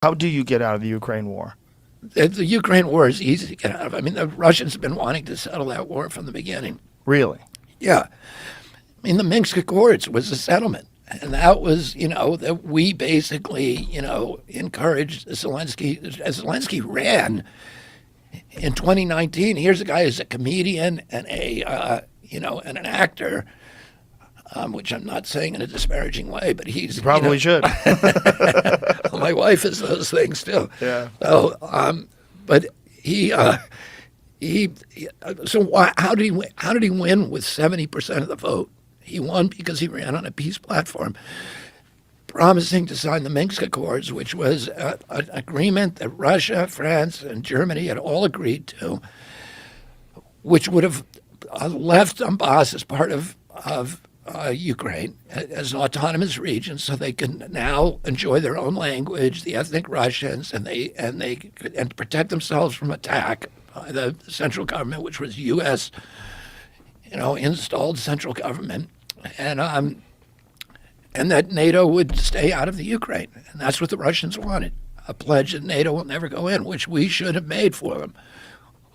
How do you get out of the Ukraine war? The Ukraine war is easy to get out of. I mean, the Russians have been wanting to settle that war from the beginning. Really? Yeah. I mean, the Minsk Accords was a settlement. And that was, that we basically, encouraged Zelensky. Zelensky ran in 2019. Here's a guy who's a comedian and and an actor, which I'm not saying in a disparaging way, but he's. You probably should. My wife is those things too. Yeah. So, but he. How did he win? How did he win with 70% of the vote? He won because he ran on a peace platform, promising to sign the Minsk Accords, which was an agreement that Russia, France, and Germany had all agreed to, which would have left Donbass as part of Ukraine as an autonomous region, so they can now enjoy their own language, the ethnic Russians, and protect themselves from attack by the central government, which was U.S. Installed central government, and that NATO would stay out of the Ukraine, and that's what the Russians wanted. A pledge that NATO will never go in, which we should have made for them.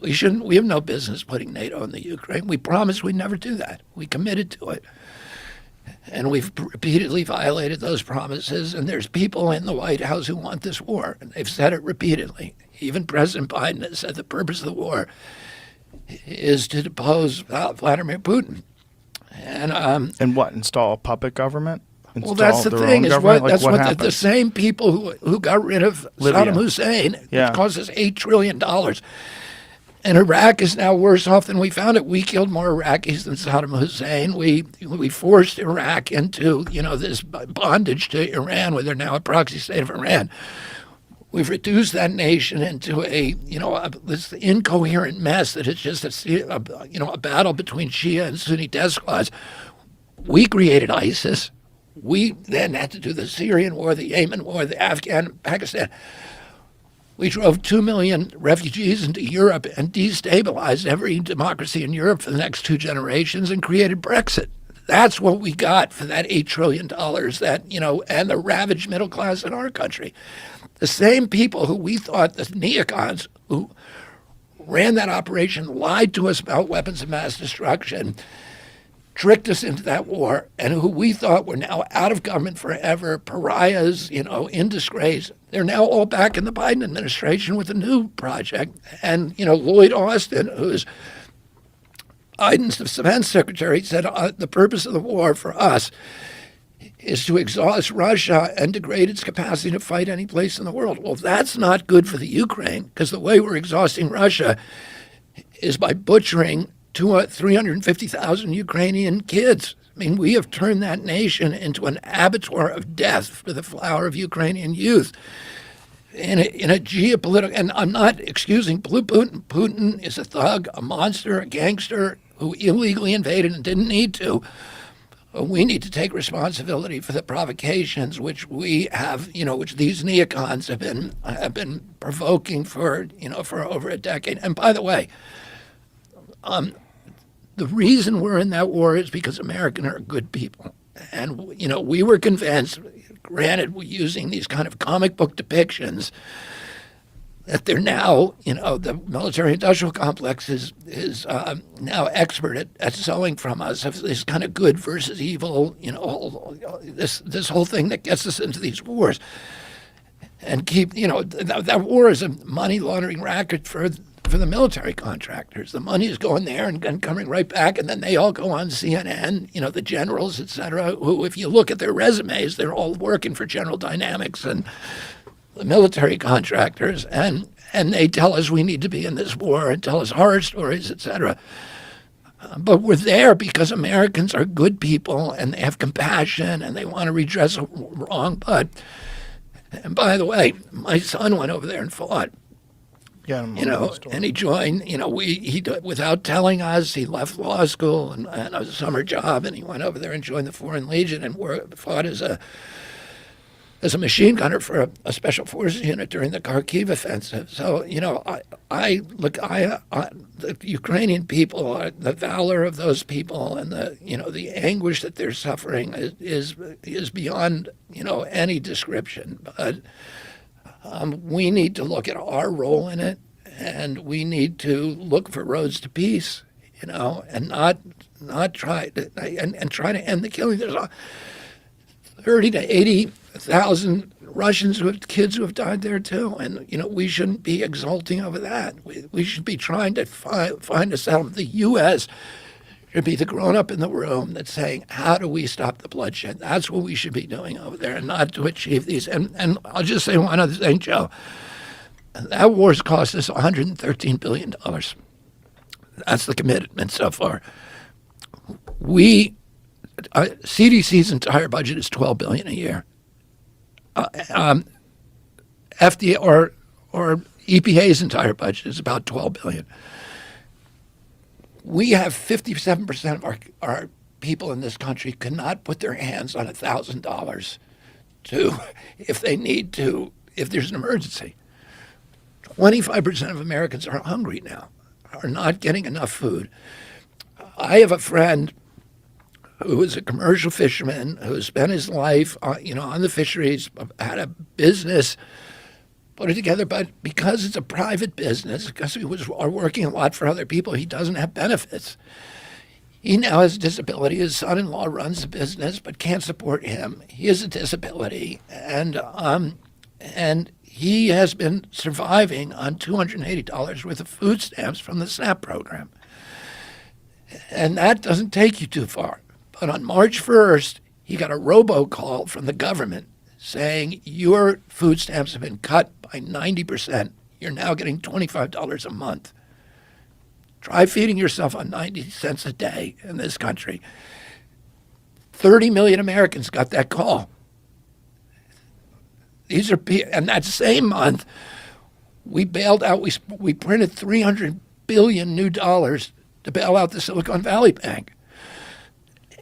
We shouldn't. We have no business putting NATO in the Ukraine. We promised we'd never do that. We committed to it, and we've repeatedly violated those promises. And there's people in the White House who want this war, and they've said it repeatedly. Even President Biden has said the purpose of the war is to depose Vladimir Putin. And what? Install a puppet government? Well, that's the thing. Is what that's what the same people who got rid of Libya. Saddam Hussein. Yeah. It cost us $8 trillion. And Iraq is now worse off than we found it. We killed more Iraqis than Saddam Hussein. We forced Iraq into this bondage to Iran, where they're now a proxy state of Iran. We've reduced that nation into this incoherent mess that is just a battle between Shia and Sunni despots. We created ISIS. We then had to do the Syrian war, the Yemen war, the Afghan, Pakistan. We drove 2 million refugees into Europe and destabilized every democracy in Europe for the next 2 generations and created Brexit. That's what we got for that $8 trillion and the ravaged middle class in our country. The same people who we thought, the neocons who ran that operation, lied to us about weapons of mass destruction, tricked us into that war, and who we thought were now out of government forever, pariahs, in disgrace. They're now all back in the Biden administration with a new project. And, Lloyd Austin, who's Biden's defense secretary, said the purpose of the war for us is to exhaust Russia and degrade its capacity to fight any place in the world. Well, that's not good for the Ukraine, because the way we're exhausting Russia is by butchering 350,000 Ukrainian kids. I mean, we have turned that nation into an abattoir of death for the flower of Ukrainian youth. In a geopolitical, and I'm not excusing Putin. Putin is a thug, a monster, a gangster who illegally invaded and didn't need to. We need to take responsibility for the provocations which we have, which these neocons have been provoking for over a decade. And by the way, the reason we're in that war is because Americans are good people. And, we were convinced, granted, we're using these kind of comic book depictions, that they're now, the military-industrial complex is now expert at selling from us of this kind of good versus evil, this whole thing that gets us into these wars. And that war is a money laundering racket for the military contractors. The money is going there and coming right back, and then they all go on CNN, the generals, et cetera, who, if you look at their resumes, they're all working for General Dynamics and the military contractors, and they tell us we need to be in this war and tell us horror stories, et cetera. But we're there because Americans are good people and they have compassion and they want to redress a wrong. And by the way, my son went over there and fought. Yeah, And he joined. He without telling us, he left law school and a summer job, and he went over there and joined the Foreign Legion and fought as a machine gunner for a special forces unit during the Kharkiv offensive. So the Ukrainian people, the valor of those people, and the anguish that they're suffering is beyond any description. But We need to look at our role in it, and we need to look for roads to peace, and not try to and try to end the killing. There's 30 to 80,000 Russians kids who have died there too, and we shouldn't be exulting over that. We should be trying to find a settlement. The U.S. should be the grown-up in the room that's saying, how do we stop the bloodshed? That's what we should be doing over there, and not to achieve these. And I'll just say one other thing, Joe. That war's cost us $113 billion. That's the commitment so far. CDC's entire budget is $12 billion a year. FDA or EPA's entire budget is about $12 billion. We have 57% of our people in this country cannot put their hands on $1,000 if they need to, if there's an emergency. 25% of Americans are hungry now, are not getting enough food. I have a friend who is a commercial fisherman who spent his life, on the fisheries, had a business, put it together, but because it's a private business, because he was working a lot for other people, he doesn't have benefits. He now has a disability. His son-in-law runs the business, but can't support him. He has a disability, and he has been surviving on $280 worth of food stamps from the SNAP program. And that doesn't take you too far. But on March 1st, he got a robocall from the government saying, your food stamps have been cut by 90%. You're now getting $25 a month. Try feeding yourself on 90 cents a day in this country. 30 million Americans got that call. And that same month, we bailed out, we printed $300 billion new dollars to bail out the Silicon Valley Bank.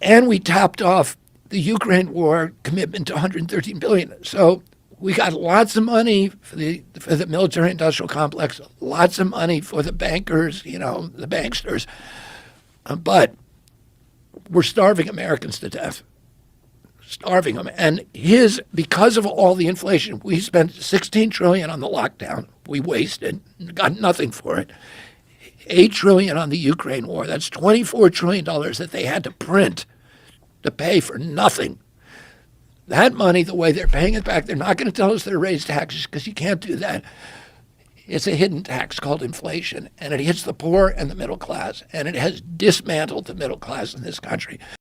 And we tapped off the Ukraine war commitment to $113 billion. So we got lots of money for the military-industrial complex, lots of money for the bankers, the banksters. But we're starving Americans to death. Starving them. And because of all the inflation, we spent $16 trillion on the lockdown. We wasted, got nothing for it. $8 trillion on the Ukraine war. That's $24 trillion that they had to print to pay for nothing. That money, the way they're paying it back, they're not going to tell us they're raised taxes because you can't do that. It's a hidden tax called inflation, and it hits the poor and the middle class, and it has dismantled the middle class in this country.